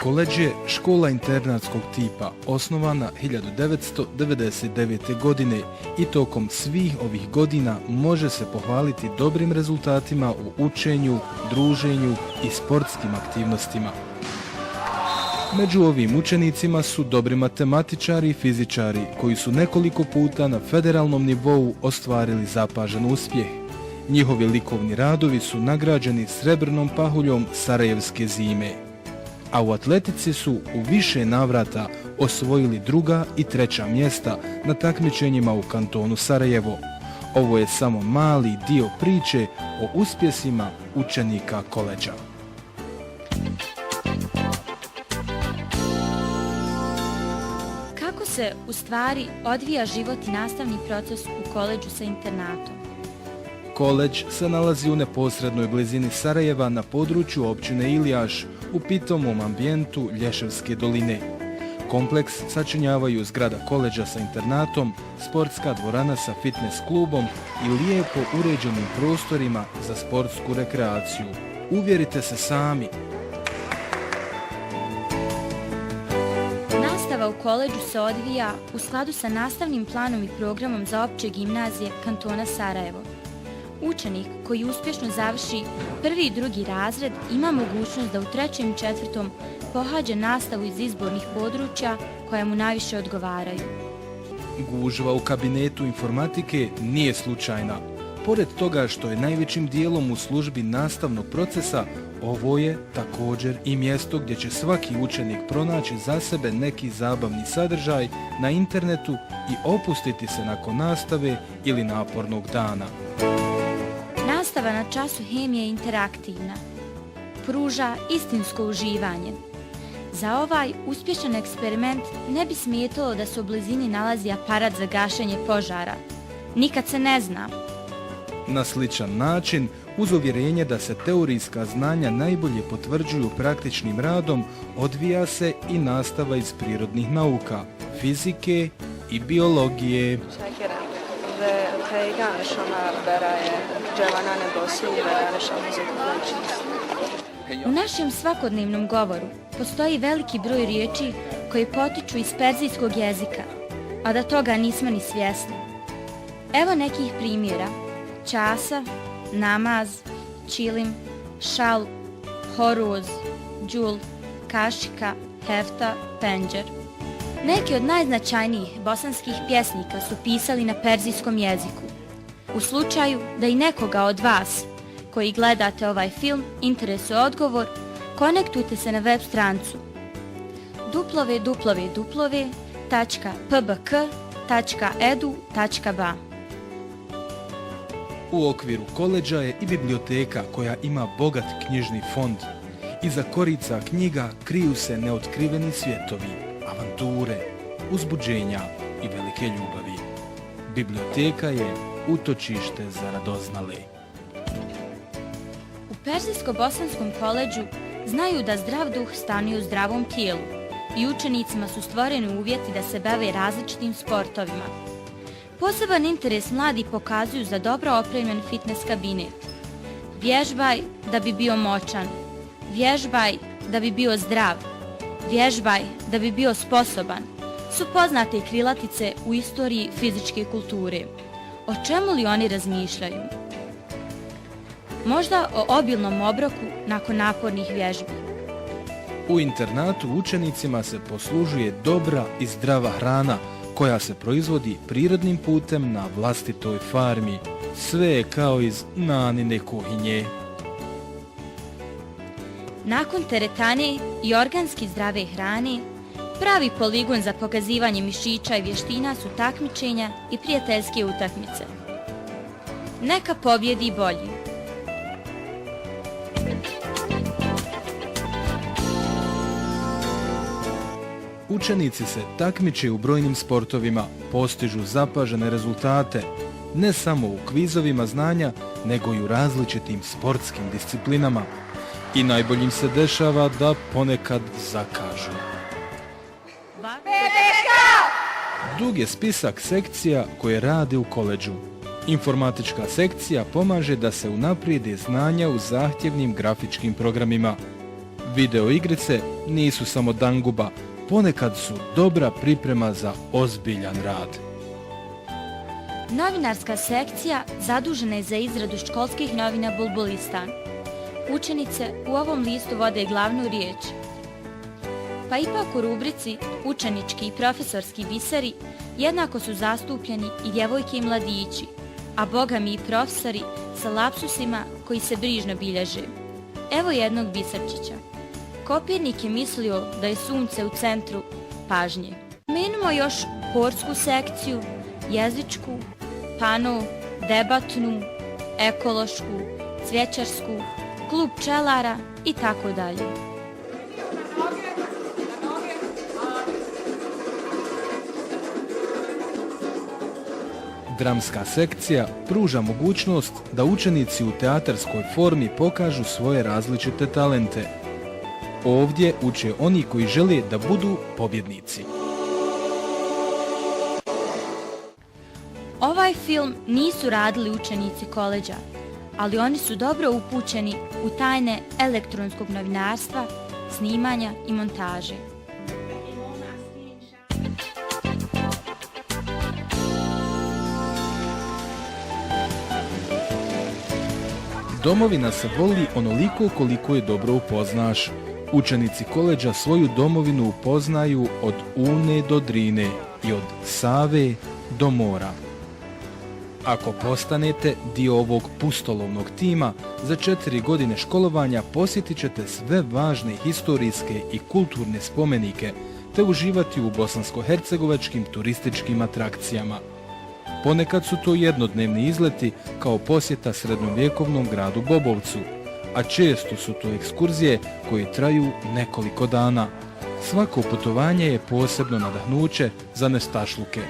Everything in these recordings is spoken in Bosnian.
Koledž je škola internatskog tipa osnovana 1999. godine i tokom svih ovih godina može se pohvaliti dobrim rezultatima u učenju, druženju i sportskim aktivnostima. Među ovim učenicima su dobri matematičari i fizičari koji su nekoliko puta na federalnom nivou ostvarili zapažen uspjeh. Njihovi likovni radovi su nagrađeni srebrnom pahuljom Sarajevske zime. A u atletici su u više navrata osvojili 2. i 3. mjesta na takmičenjima u kantonu Sarajevo. Ovo je samo mali dio priče o uspjesima učenika koledža. Kako se u stvari odvija život i nastavni proces u koledžu sa internatom? Koledž se nalazi u neposrednoj blizini Sarajeva na području općine Ilijaš u pitomom ambijentu Lješevske doline. Kompleks sačinjavaju zgrada koledža sa internatom, sportska dvorana sa fitness klubom i lijepo uređenim prostorima za sportsku rekreaciju. Uvjerite se sami. Nastava u koledžu se odvija u skladu sa nastavnim planom i programom za opće gimnazije kantona Sarajevo. Učenik koji uspješno završi 1. i 2. razred ima mogućnost da u 3. i 4. pohađa nastavu iz izbornih područja koja mu najviše odgovaraju. Gužva u kabinetu informatike nije slučajna. Pored toga što je najvećim dijelom u službi nastavnog procesa, ovo je također i mjesto gdje će svaki učenik pronaći za sebe neki zabavni sadržaj na internetu i opustiti se nakon nastave ili napornog dana. Nastava na času hemije je interaktivna. Pruža istinsko uživanje. Za ovaj uspješan eksperiment ne bi smetalo da se u blizini nalazi aparat za gašenje požara. Nikad se ne zna. Na sličan način, uz uvjerenje da se teorijska znanja najbolje potvrđuju praktičnim radom, odvija se i nastava iz prirodnih nauka, fizike i biologije. U našem svakodnevnom govoru postoji veliki broj riječi koje potiču iz perzijskog jezika, a da toga nismo ni svjesni. Evo nekih primjera: časa, namaz, čilim, šal, horoz, džul, kašika, hefta, penđer. Neki od najznačajnijih bosanskih pjesnika su pisali na perzijskom jeziku. U slučaju da i nekoga od vas koji gledate ovaj film interesuje odgovor, konektujte se na web strancu www.pbk.edu.ba. U okviru koledža je i biblioteka koja ima bogat knjižni fond. Iza korica knjiga kriju se neotkriveni svjetovi, avanture, uzbuđenja i velike ljubavi. Biblioteka je utočište za radoznale. U Perzijsko-bosanskom koledžu znaju da zdrav duh stanuje u zdravom tijelu i učenicima su stvoreni uvjeti da se bave različitim sportovima. Poseban interes mladi pokazuju za dobro opremljen fitness kabinet. Vježbaj da bi bio moćan, vježbaj da bi bio zdrav, vježbaj da bi bio sposoban su poznate krilatice u istoriji fizičke kulture. O čemu li oni razmišljaju? Možda o obilnom obroku nakon napornih vježbi. U internatu učenicima se poslužuje dobra i zdrava hrana koja se proizvodi prirodnim putem na vlastitoj farmi. Sve je kao iz nanine kuhinje. Nakon teretane i organski zdrave hrane, pravi poligon za pokazivanje mišića i vještina su takmičenja i prijateljske utakmice. Neka pobjedi bolji. Učenici se takmiče u brojnim sportovima, postižu zapažene rezultate, ne samo u kvizovima znanja, nego i u različitim sportskim disciplinama. I najboljim se dešava da ponekad zakažu. Dug je spisak sekcija koje rade u koledžu. Informatička sekcija pomaže da se unaprijede znanja u zahtjevnim grafičkim programima. Video igrice nisu samo danguba, ponekad su dobra priprema za ozbiljan rad. Novinarska sekcija zadužena je za izradu školskih novina Bulbulistan. Učenice u ovom listu vode glavnu riječ. Pa ipak u rubrici učenički i profesorski biseri jednako su zastupljeni i djevojke i mladići, a boga mi i profesori sa lapsusima koji se brižno bilježe. Evo jednog biserčića. Kopirnik je mislio da je sunce u centru pažnje. Menimo još horsku sekciju, jezičku, pano, debatnu, ekološku, cvjećarsku, klub pčelara i tako dalje. Dramska sekcija pruža mogućnost da učenici u teatarskoj formi pokažu svoje različite talente. Ovdje uče oni koji žele da budu pobjednici. Ovaj film nisu radili učenici koleđa, ali oni su dobro upućeni u tajne elektronskog novinarstva, snimanja i montaže. Domovina se voli onoliko koliko je dobro upoznaš. Učenici koleđa svoju domovinu upoznaju od Une do Drine i od Save do mora. Ako postanete dio ovog pustolovnog tima, za 4 godine školovanja posjetit ćete sve važne historijske i kulturne spomenike, te uživati u bosansko-hercegovačkim turističkim atrakcijama. Ponekad su to jednodnevni izleti kao posjeta srednjovjekovnom gradu Bobovcu, a često su to ekskurzije koje traju nekoliko dana. Svako putovanje je posebno nadahnuće za nestašluke.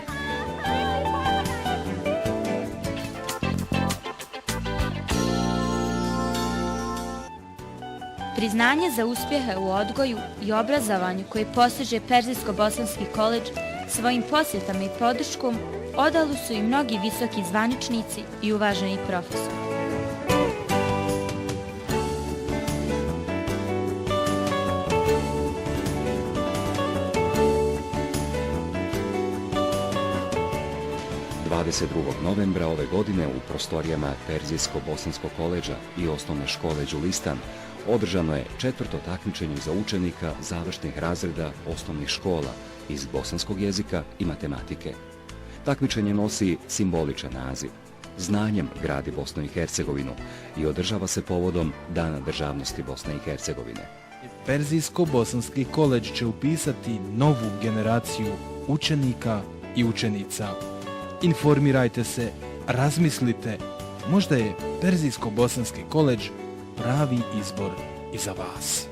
Priznanje za uspjehe u odgoju i obrazovanju koje postiže Perzijsko-bosanski koleđ svojim posjetama i podrškom odali su i mnogi visoki zvaničnici i uvaženi profesori. Novembra ove godine u prostorijama Perzijsko-bosanskog koleđa i osnovne škole Đulistan održano je 4. takmičenje za učenika završnih razreda osnovnih škola iz bosanskog jezika i matematike. Takmičenje nosi simboličan naziv. Znanjem gradi Bosnu i Hercegovinu i održava se povodom Dana državnosti Bosne i Hercegovine. Perzijsko-bosanski koleđ će upisati novu generaciju učenika i učenica. Informirajte se, razmislite, možda je Perzijsko-bosanski koleđ pravi izbor i za vas.